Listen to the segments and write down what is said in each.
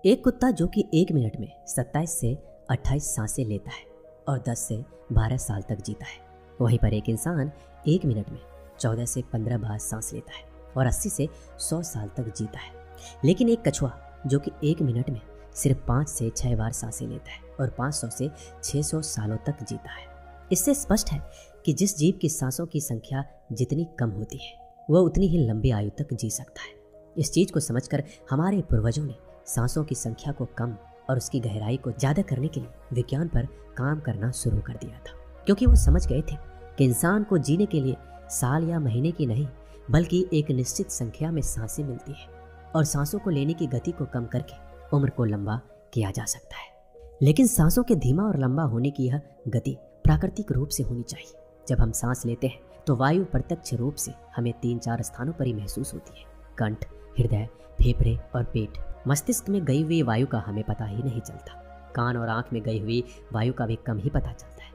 एक कुत्ता जो कि 1 मिनट में 27 से 28 सांसें लेता है और 10 से 12 साल तक जीता है, वहीं पर एक इंसान 1 मिनट में 14 से 15 बार सांस लेता है और 80 से 100 साल तक जीता है। लेकिन एक कछुआ जो कि 1 मिनट में सिर्फ 5 से 6 बार सांसें लेता है और 500 से 600 सालों तक जीता है। इससे स्पष्ट है कि जिस जीव की सांसों की संख्या जितनी कम होती है वह उतनी ही लंबी आयु तक जी सकता है। इस चीज को समझकर हमारे पूर्वजों ने सांसों की संख्या को कम और उसकी गहराई को ज्यादा करने के लिए विज्ञान पर काम करना शुरू कर दिया था, क्योंकि वो समझ गए थे कि इंसान को जीने के लिए साल या महीने की नहीं बल्कि एक निश्चित संख्या में सांसें मिलती है और सांसों को लेने की गति को कम करके उम्र को लंबा किया जा सकता है। लेकिन सांसों के धीमा और लंबा होने की यह गति प्राकृतिक रूप से होनी चाहिए। जब हम सांस लेते हैं तो वायु प्रत्यक्ष रूप से हमें 3-4 स्थानों पर ही महसूस होती है: कंठ, हृदय, फेफड़े और पेट। मस्तिष्क में गई हुई वायु का हमें पता ही नहीं चलता। कान और आंख में गई हुई वायु का भी कम ही पता चलता है।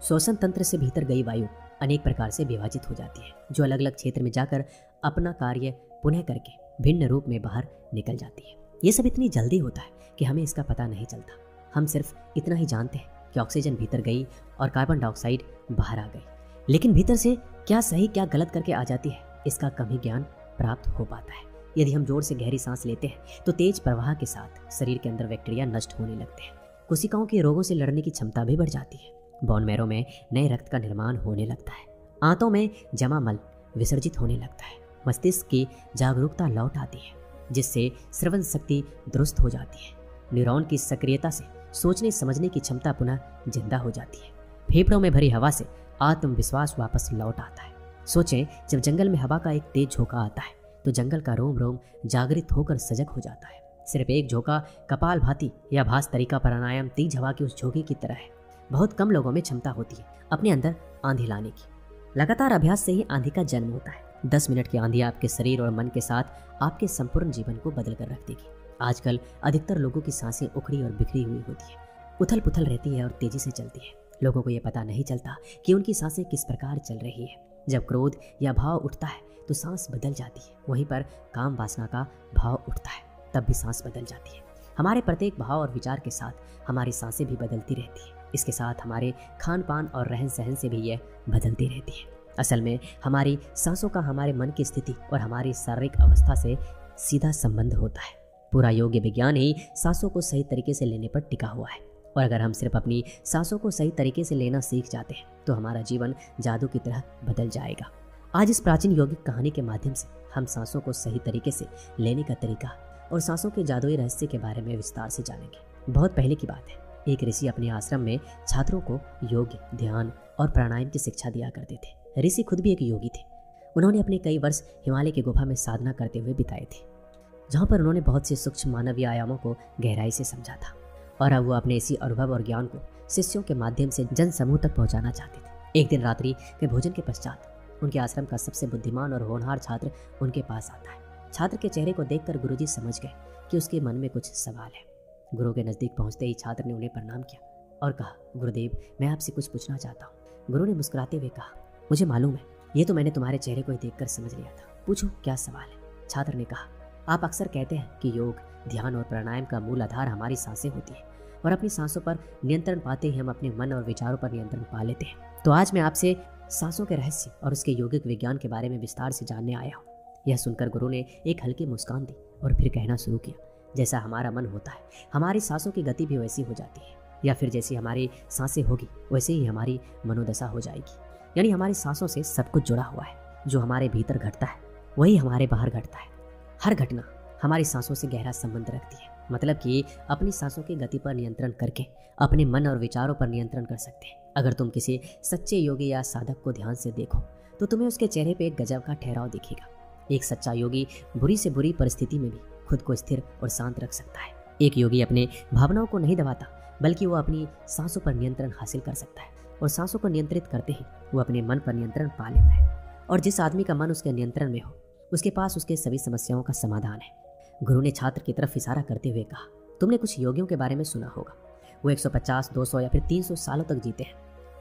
श्वसन तंत्र से भीतर गई वायु अनेक प्रकार से विभाजित हो जाती है, जो अलग अलग क्षेत्र में जाकर अपना कार्य पुनः करके भिन्न रूप में बाहर निकल जाती है। ये सब इतनी जल्दी होता है कि हमें इसका पता नहीं चलता। हम सिर्फ इतना ही जानते हैं कि ऑक्सीजन भीतर गई और कार्बन डाइऑक्साइड बाहर आ गई, लेकिन भीतर से क्या सही क्या गलत करके आ जाती है इसका कम ही ज्ञान प्राप्त हो पाता है। यदि हम जोर से गहरी सांस लेते हैं तो तेज प्रवाह के साथ शरीर के अंदर बैक्टीरिया नष्ट होने लगते हैं। कोशिकाओं के रोगों से लड़ने की क्षमता भी बढ़ जाती है। बोन मैरो में नए रक्त का निर्माण होने लगता है। आंतों में जमा मल विसर्जित होने लगता है। मस्तिष्क की जागरूकता लौट आती है, जिससे श्रवण शक्ति दुरुस्त हो जाती है। न्यूरॉन की सक्रियता से सोचने समझने की क्षमता पुनः जिंदा हो जाती है। फेफड़ों में भरी हवा से आत्मविश्वास वापस लौट आता है। सोचें, जब जंगल में हवा का एक तेज झोंका आता है तो जंगल का रोम रोम जागृत होकर सजग हो जाता है। सिर्फ एक झोंका कपाल भाती या भास तरीका प्राणायाम तेज हवा की उस झोंके की तरह है। बहुत कम लोगों में क्षमता होती है अपने अंदर आंधी लाने की। लगातार अभ्यास से ही आंधी का जन्म होता है। 10 मिनट की आंधी आपके शरीर और मन के साथ आपके संपूर्ण जीवन को बदल कर रख देगी। आजकल अधिकतर लोगों की सांसें उखड़ी और बिखरी हुई होती है, उथल पुथल रहती है और तेजी से चलती है। लोगों को यह पता नहीं चलता कि उनकी सांसें किस प्रकार चल रही है। जब क्रोध या भाव उठता है तो सांस बदल जाती है। वहीं पर काम वासना का भाव उठता है, तब भी सांस बदल जाती है। हमारे प्रत्येक भाव और विचार के साथ हमारी सांसें भी बदलती रहती है। इसके साथ हमारे खान पान और रहन सहन से भी यह बदलती रहती है। असल में हमारी सांसों का हमारे मन की स्थिति और हमारी शारीरिक अवस्था से सीधा संबंध होता है। पूरा योग्य विज्ञान ही सांसों को सही तरीके से लेने पर टिका हुआ है। और अगर हम सिर्फ अपनी सांसों को सही तरीके से लेना सीख जाते हैं तो हमारा जीवन जादू की तरह बदल जाएगा। आज इस प्राचीन यौगिक कहानी के माध्यम से हम सांसों को सही तरीके से लेने का तरीका और सांसों के जादुई रहस्य के बारे में विस्तार से जानेंगे। बहुत पहले की बात है, एक ऋषि अपने आश्रम में छात्रों को योग, ध्यान और प्राणायाम की शिक्षा दिया करते थे। ऋषि खुद भी एक योगी थे। उन्होंने अपने कई वर्ष हिमालय की गुफा में साधना करते हुए बिताए थे, जहाँ पर उन्होंने बहुत से सूक्ष्म मानवीय आयामों को गहराई से समझा था। और अब वो अपने इसी अनुभव और ज्ञान को शिष्यों के माध्यम से जन समूह तक पहुंचाना चाहते थे। एक दिन रात्रि के भोजन के पश्चात उनके आश्रम का सबसे बुद्धिमान और होनहार छात्र उनके पास आता है। छात्र के चेहरे को देखकर गुरुजी समझ गए कि उसके मन में कुछ सवाल है। गुरु के नजदीक पहुंचते ही छात्र ने उन्हें प्रणाम किया और कहा, गुरुदेव, मैं आपसे कुछ पूछना चाहता हूँ। गुरु ने मुस्कुराते हुए कहा, मुझे मालूम है, ये तो मैंने तुम्हारे चेहरे को ही देखकर समझ लिया था। पूछो, क्या सवाल है? छात्र ने कहा, आप अक्सर कहते हैं कि योग, ध्यान और प्राणायाम का मूल आधार हमारी सांसें होती है और अपनी सांसों पर नियंत्रण पाते ही हम अपने मन और विचारों पर नियंत्रण पा लेते हैं। तो आज मैं आपसे सांसों के रहस्य और उसके यौगिक विज्ञान के बारे में विस्तार से जानने आया हूँ। यह सुनकर गुरु ने एक हल्की मुस्कान दी और फिर कहना शुरू किया, जैसा हमारा मन होता है हमारी सांसों की गति भी वैसी हो जाती है, या फिर जैसी हमारी सांसें होगी वैसे ही हमारी मनोदशा हो जाएगी। यानी हमारी सांसों से सब कुछ जुड़ा हुआ है। जो हमारे भीतर घटता है वही हमारे बाहर घटता है। हर घटना हमारी सांसों से गहरा संबंध रखती है। मतलब कि अपनी सांसों की गति पर नियंत्रण करके अपने मन और विचारों पर नियंत्रण कर सकते हैं। अगर तुम किसी सच्चे योगी या साधक को ध्यान से देखो तो तुम्हें उसके चेहरे पे एक गजब का ठहराव दिखेगा। एक सच्चा योगी बुरी से बुरी परिस्थिति में भी खुद को स्थिर और शांत रख सकता है। एक योगी अपने भावनाओं को नहीं दबाता, बल्कि वो अपनी सांसों पर नियंत्रण हासिल कर सकता है और सांसों को नियंत्रित करते ही वो अपने मन पर नियंत्रण पा लेता है। और जिस आदमी का मन उसके नियंत्रण में हो उसके पास उसके सभी समस्याओं का समाधान है। गुरु ने छात्र की तरफ इशारा करते हुए कहा, तुमने कुछ योगियों के बारे में सुना होगा। वो 150, 200 या फिर 300 सालों तक जीते हैं।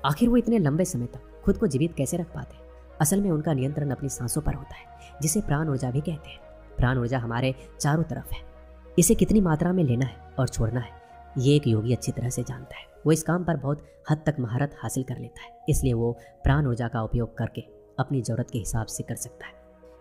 आखिर वो इतने लंबे समय तक खुद को जीवित कैसे रख पाते हैं? असल में उनका नियंत्रण अपनी सांसों पर होता है, जिसे प्राण ऊर्जा भी कहते हैं। प्राण ऊर्जा हमारे चारों तरफ है। इसे कितनी मात्रा में लेना है और छोड़ना है, ये एक योगी अच्छी तरह से जानता है। वो इस काम पर बहुत हद तक महारत हासिल कर लेता है, इसलिए वो प्राण ऊर्जा का उपयोग करके अपनी ज़रूरत के हिसाब से कर सकता है।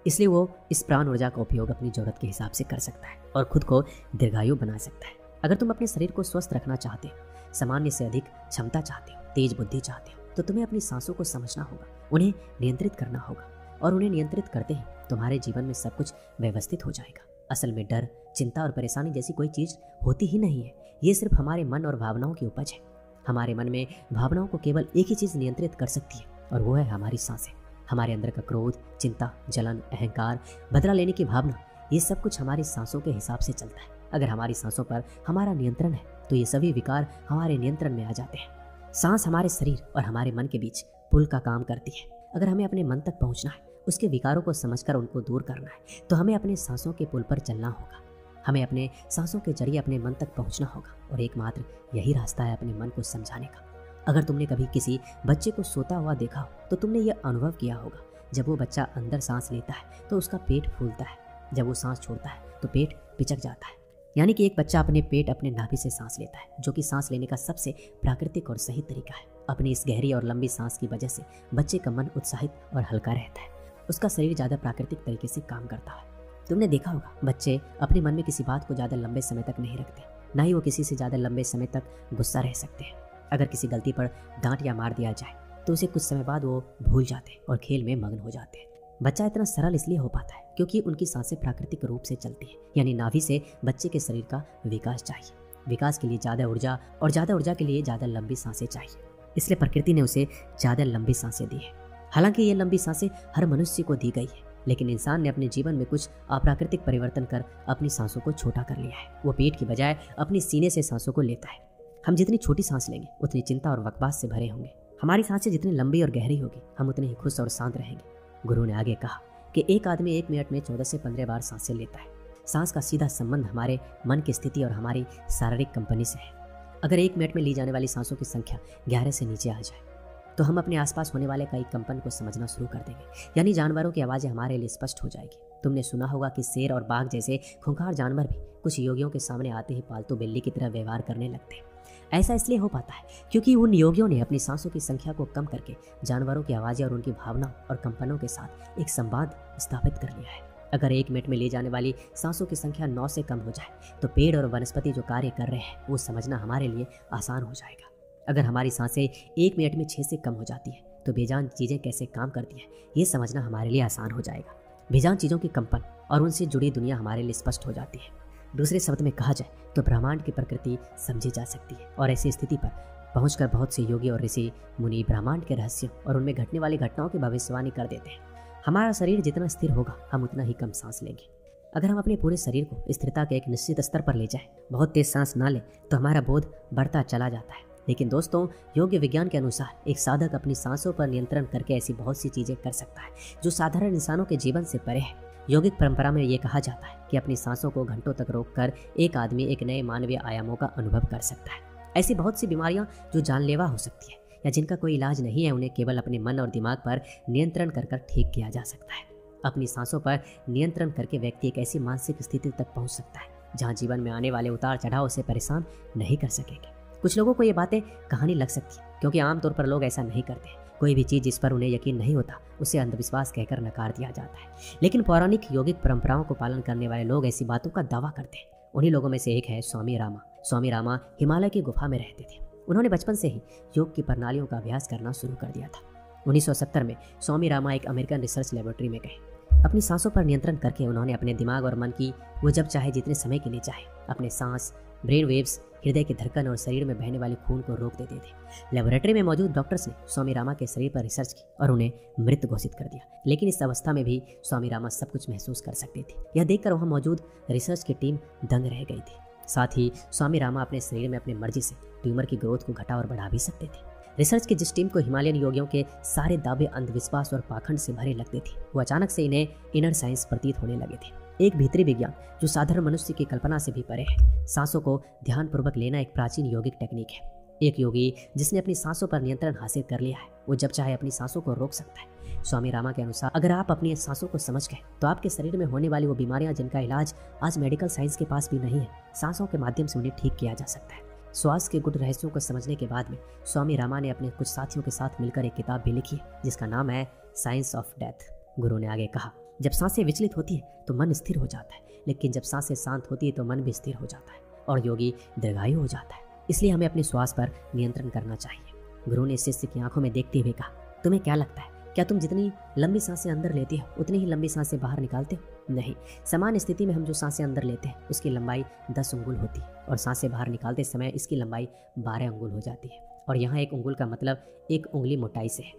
इसलिए वो इस प्राण ऊर्जा का उपयोग अपनी ज़रूरत के हिसाब से कर सकता है और खुद को दीर्घायु बना सकता है। अगर तुम अपने शरीर को स्वस्थ रखना चाहते हो, सामान्य से अधिक क्षमता चाहते हो, तेज बुद्धि चाहते हो, तो तुम्हें अपनी सांसों को समझना होगा, उन्हें नियंत्रित करना होगा। और उन्हें नियंत्रित करते ही तुम्हारे जीवन में सब कुछ व्यवस्थित हो जाएगा। असल में डर, चिंता और परेशानी जैसी कोई चीज़ होती ही नहीं है। ये सिर्फ हमारे मन और भावनाओं की उपज है। हमारे मन में भावनाओं को केवल एक ही चीज़ नियंत्रित कर सकती है और वो है हमारी सांसें। हमारे अंदर का क्रोध, चिंता, जलन, अहंकार, बदला लेने की भावना, ये सब कुछ हमारी सांसों के हिसाब से चलता है। अगर हमारी सांसों पर हमारा नियंत्रण है तो ये सभी विकार हमारे नियंत्रण में आ जाते हैं। सांस हमारे शरीर और हमारे मन के बीच पुल का काम करती है। अगर हमें अपने मन तक पहुंचना है, उसके विकारों को समझकर उनको दूर करना है, तो हमें अपने सांसों के पुल पर चलना होगा। हमें अपने सांसों के जरिए अपने मन तक पहुंचना होगा और एकमात्र यही रास्ता है अपने मन को समझाने का। अगर तुमने कभी किसी बच्चे को सोता हुआ देखा हो तो तुमने यह अनुभव किया होगा, जब वो बच्चा अंदर सांस लेता है तो उसका पेट फूलता है, जब वो सांस छोड़ता है तो पेट पिचक जाता है। यानी कि एक बच्चा अपने पेट, अपने नाभि से सांस लेता है, जो कि सांस लेने का सबसे प्राकृतिक और सही तरीका है। अपनी इस गहरी और लंबी सांस की वजह से बच्चे का मन उत्साहित और हल्का रहता है। उसका शरीर ज़्यादा प्राकृतिक तरीके से काम करता है। तुमने देखा होगा, बच्चे अपने मन में किसी बात को ज़्यादा लंबे समय तक नहीं रखते, ना ही वो किसी से ज़्यादा लंबे समय तक गुस्सा रह सकते हैं। अगर किसी गलती पर डांट या मार दिया जाए तो उसे कुछ समय बाद वो भूल जाते हैं और खेल में मग्न हो जाते हैं। बच्चा इतना सरल इसलिए हो पाता है क्योंकि उनकी सांसें प्राकृतिक रूप से चलती है। यानी नाभि से बच्चे के शरीर का विकास चाहिए। विकास के लिए ज़्यादा ऊर्जा और ज़्यादा ऊर्जा के लिए ज़्यादा लंबी सांसें चाहिए, इसलिए प्रकृति ने उसे ज़्यादा लंबी सांसें दी है। हालांकि ये लंबी सांसें हर मनुष्य को दी गई है, लेकिन इंसान ने अपने जीवन में कुछ अप्राकृतिक परिवर्तन कर अपनी सांसों को छोटा कर लिया है। वो पेट की बजाय अपनी सीने से सांसों को लेता है। हम जितनी छोटी सांस लेंगे उतनी चिंता और वकवास से भरे होंगे। हमारी सांसें जितनी लंबी और गहरी होगी हम उतने ही खुश और शांत रहेंगे। गुरु ने आगे कहा कि एक आदमी 1 मिनट में 14 से 15 बार सांसें लेता है। सांस का सीधा संबंध हमारे मन की स्थिति और हमारी शारीरिक कंपनी से है। अगर 1 मिनट में ली जाने वाली सांसों की संख्या 11 से नीचे आ जाए तो हम अपने आसपास होने वाले कई कंपन को समझना शुरू कर देंगे, यानी जानवरों की आवाज़ें हमारे लिए स्पष्ट हो जाएगी। तुमने सुना होगा कि शेर और बाघ जैसे खूंखार जानवर भी कुछ योगियों के सामने आते ही पालतू बिल्ली की तरह व्यवहार करने लगते हैं। ऐसा इसलिए हो पाता है क्योंकि उन योगियों ने अपनी सांसों की संख्या को कम करके जानवरों की आवाज़ें और उनकी भावना और कंपनों के साथ एक संवाद स्थापित कर लिया है। अगर 1 मिनट में ली जाने वाली सांसों की संख्या 9 से कम हो जाए तो पेड़ और वनस्पति जो कार्य कर रहे हैं वो समझना हमारे लिए आसान हो जाएगा। अगर हमारी सांसें 1 मिनट में 6 से कम हो जाती है तो बेजान चीज़ें कैसे काम करती हैं ये समझना हमारे लिए आसान हो जाएगा। बेजान चीज़ों की कंपन और उनसे जुड़ी दुनिया हमारे लिए स्पष्ट हो जाती है। दूसरे शब्द में कहा जाए तो ब्रह्मांड की प्रकृति समझी जा सकती है और ऐसी स्थिति पर पहुंचकर बहुत से योगी और ऋषि मुनि ब्रह्मांड के रहस्यों और उनमें घटने वाली घटनाओं की भविष्यवाणी कर देते हैं। हमारा शरीर जितना स्थिर होगा हम उतना ही कम सांस लेंगे। अगर हम अपने पूरे शरीर को स्थिरता के एक निश्चित स्तर पर ले जाएं, बहुत तेज सांस ना लें तो हमारा बोध बढ़ता चला जाता है। लेकिन दोस्तों, योग्य विज्ञान के अनुसार एक साधक अपनी सांसों पर नियंत्रण करके ऐसी बहुत सी चीजें कर सकता है जो साधारण इंसानों के जीवन से परे है। योगिक परंपरा में ये कहा जाता है कि अपनी सांसों को घंटों तक रोककर एक आदमी एक नए मानवीय आयामों का अनुभव कर सकता है। ऐसी बहुत सी बीमारियां जो जानलेवा हो सकती है या जिनका कोई इलाज नहीं है, उन्हें केवल अपने मन और दिमाग पर नियंत्रण कर ठीक किया जा सकता है। अपनी सांसों पर नियंत्रण करके व्यक्ति एक ऐसी मानसिक स्थिति तक पहुंच सकता है जहां जीवन में आने वाले उतार चढ़ाव उसे परेशान नहीं कर सकेंगे। कुछ लोगों को ये बातें कहानी लग सकती है क्योंकि आमतौर पर लोग ऐसा नहीं करते। कोई भी चीज़ जिस पर उन्हें यकीन नहीं होता उसे अंधविश्वास कहकर नकार दिया जाता है। लेकिन पौराणिक योगिक परंपराओं को पालन करने वाले लोग ऐसी बातों का दावा करते हैं। उन्हीं लोगों में से एक है स्वामी रामा। स्वामी रामा हिमालय की गुफा में रहते थे। उन्होंने बचपन से ही योग की प्रणालियों का अभ्यास करना शुरू कर दिया था। 1970 में स्वामी रामा एक अमेरिकन रिसर्च लेबोरेटरी में गए। अपनी सांसों पर नियंत्रण करके उन्होंने अपने दिमाग और मन की वो जब चाहे जितने समय के लिए चाहे अपने सांस, ब्रेन वेव्स, हृदय की धड़कन और शरीर में बहने वाले खून को रोक देते थे। लेबोरेटरी में मौजूद डॉक्टर्स ने स्वामी रामा के शरीर पर रिसर्च की और उन्हें मृत घोषित कर दिया। लेकिन इस अवस्था में भी स्वामी रामा सब कुछ महसूस कर सकते थे। यह देखकर वहां मौजूद रिसर्च की टीम दंग रह गई थी। साथ ही स्वामी रामा अपने शरीर में अपनी मर्जी से ट्यूमर की ग्रोथ को घटा और बढ़ा भी सकते थे। रिसर्च की जिस टीम को हिमालयन योगियों के सारे दावे अंधविश्वास और पाखंड से भरे लगते थे, वो अचानक से इन्हें इनर साइंस प्रतीत होने लगे थे। एक भीतरी विज्ञान जो साधारण मनुष्य की कल्पना से भी परे है। सांसों को ध्यानपूर्वक लेना एक प्राचीन योगिक टेक्निक है। एक योगी जिसने अपनी सांसों पर नियंत्रण हासिल कर लिया है, वो जब चाहे अपनी सांसों को रोक सकता है। स्वामी रामा के अनुसार अगर आप अपनी सांसों को समझ गए तो आपके शरीर में होने वाली वो बीमारियां जिनका इलाज आज मेडिकल साइंस के पास भी नहीं है, सांसों के माध्यम से उन्हें ठीक किया जा सकता है। श्वास के गुप्त रहस्यों को समझने के बाद में स्वामी रामा ने अपने कुछ साथियों के साथ मिलकर एक किताब भी लिखी है जिसका नाम है साइंस ऑफ डेथ। गुरु ने आगे कहा, जब सांसें विचलित होती है तो मन स्थिर हो जाता है, लेकिन जब सांसें शांत होती है तो मन भी स्थिर हो जाता है और योगी दीर्घायु हो जाता है। इसलिए हमें अपने श्वास पर नियंत्रण करना चाहिए। गुरु ने शिष्य की आंखों में देखते हुए कहा, तुम्हें क्या लगता है, क्या तुम जितनी लंबी सांसें अंदर लेती हो उतनी ही लंबी सांसें बाहर निकालते हो? नहीं। समान स्थिति में हम जो सांसें अंदर लेते हैं उसकी लंबाई 10 अंगुल होती है और सांसें बाहर निकालते समय इसकी लंबाई 12 अंगुल हो जाती है। और यहाँ 1 अंगुल का मतलब 1 उंगली मोटाई से है।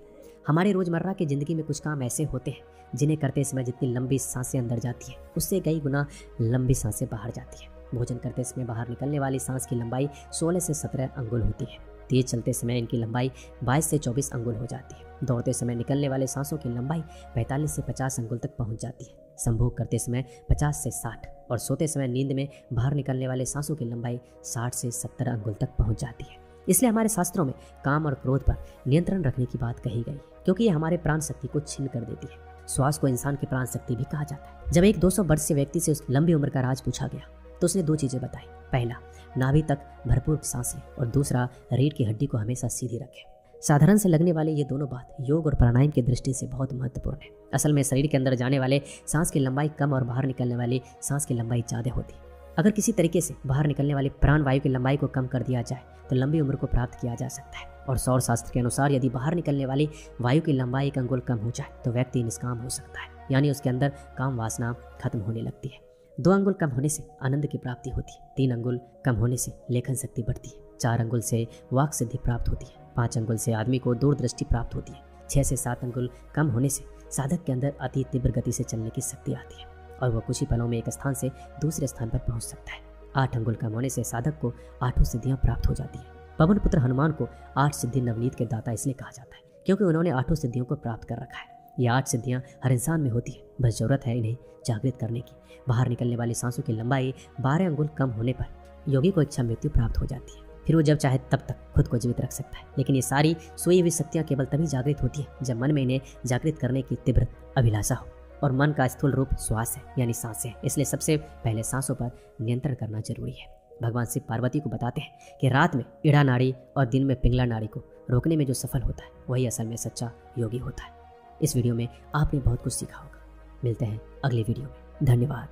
हमारे रोजमर्रा की जिंदगी में कुछ काम ऐसे होते हैं जिन्हें करते समय जितनी लंबी सांसें अंदर जाती है उससे कई गुना लंबी सांसें बाहर जाती है। भोजन करते समय बाहर निकलने वाली सांस की लंबाई 16 से 17 अंगुल होती है। तेज चलते समय इनकी लंबाई 22 से 24 अंगुल हो जाती है। दौड़ते समय निकलने वाले सांसों की लंबाई 45 से 50 अंगुल तक पहुंच जाती है। संभोग करते समय 50 से 60 और सोते समय नींद में बाहर निकलने वाले सांसों की लंबाई 60 से 70 अंगुल तक पहुंच जाती है। इसलिए हमारे शास्त्रों में काम और क्रोध पर नियंत्रण रखने की बात कही गई है, क्योंकि ये हमारे प्राण शक्ति को छीन कर देती है। श्वास को इंसान की प्राण शक्ति भी कहा जाता है। जब एक 200 वर्षीय व्यक्ति से उसकी लंबी उम्र का राज पूछा गया तो उसने 2 चीजें बताई। पहला, नाभि तक भरपूर सांस लें और दूसरा, रीढ़ की हड्डी को हमेशा सीधी रखें। साधारण से लगने वाले ये दोनों बात योग और प्राणायाम की दृष्टि से बहुत महत्वपूर्ण है। असल में शरीर के अंदर जाने वाले सांस की लंबाई कम और बाहर निकलने वाली सांस की लंबाई ज़्यादा होती है। अगर किसी तरीके से बाहर निकलने वाली प्राण वायु की लंबाई को कम कर दिया जाए तो लंबी उम्र को प्राप्त किया जा सकता है। और सौर शास्त्र के अनुसार यदि बाहर निकलने वाली वायु की लंबाई 1 अंगुल कम हो जाए तो व्यक्ति निष्काम हो सकता है, यानी उसके अंदर काम वासना खत्म होने लगती है। 2 अंगुल कम होने से आनंद की प्राप्ति होती है। 3 अंगुल कम होने से लेखन शक्ति बढ़ती है। 4 अंगुल से वाक सिद्धि प्राप्त होती है। 5 अंगुल से आदमी को दूरदृष्टि प्राप्त होती है। 6 से 7 अंगुल कम होने से साधक के अंदर अति तीव्र गति से चलने की शक्ति आती है और वह कुछ ही पलों में एक स्थान से दूसरे स्थान पर पहुंच सकता है। 8 अंगुल कम होने से साधक को 8 सिद्धियां प्राप्त हो जाती है। पवन पुत्र हनुमान को 8 सिद्धि नवनीत के दाता इसलिए कहा जाता है क्योंकि उन्होंने 8 सिद्धियों को प्राप्त कर रखा है। ये 8 सिद्धियां हर इंसान में होती है, बस जरूरत है इन्हें जागृत करने की। बाहर निकलने वाली सांसों की लंबाई 12 अंगुल कम होने पर योगी को इच्छा मृत्यु प्राप्त हो जाती है। फिर वो जब चाहे तब तक खुद को जीवित रख सकता है। लेकिन ये सारी सोई हुई शक्तियां केवल तभी जागृत होती है जब मन में इन्हें जागृत करने की तीव्र अभिलाषा हो। और मन का स्थूल रूप श्वास है, यानी सांसें। इसलिए सबसे पहले सांसों पर नियंत्रण करना जरूरी है। भगवान शिव पार्वती को बताते हैं कि रात में ईड़ा नाड़ी और दिन में पिंगला नाड़ी को रोकने में जो सफल होता है वही असल में सच्चा योगी होता है। इस वीडियो में आपने बहुत कुछ सीखा होगा। मिलते हैं अगले वीडियो में। धन्यवाद।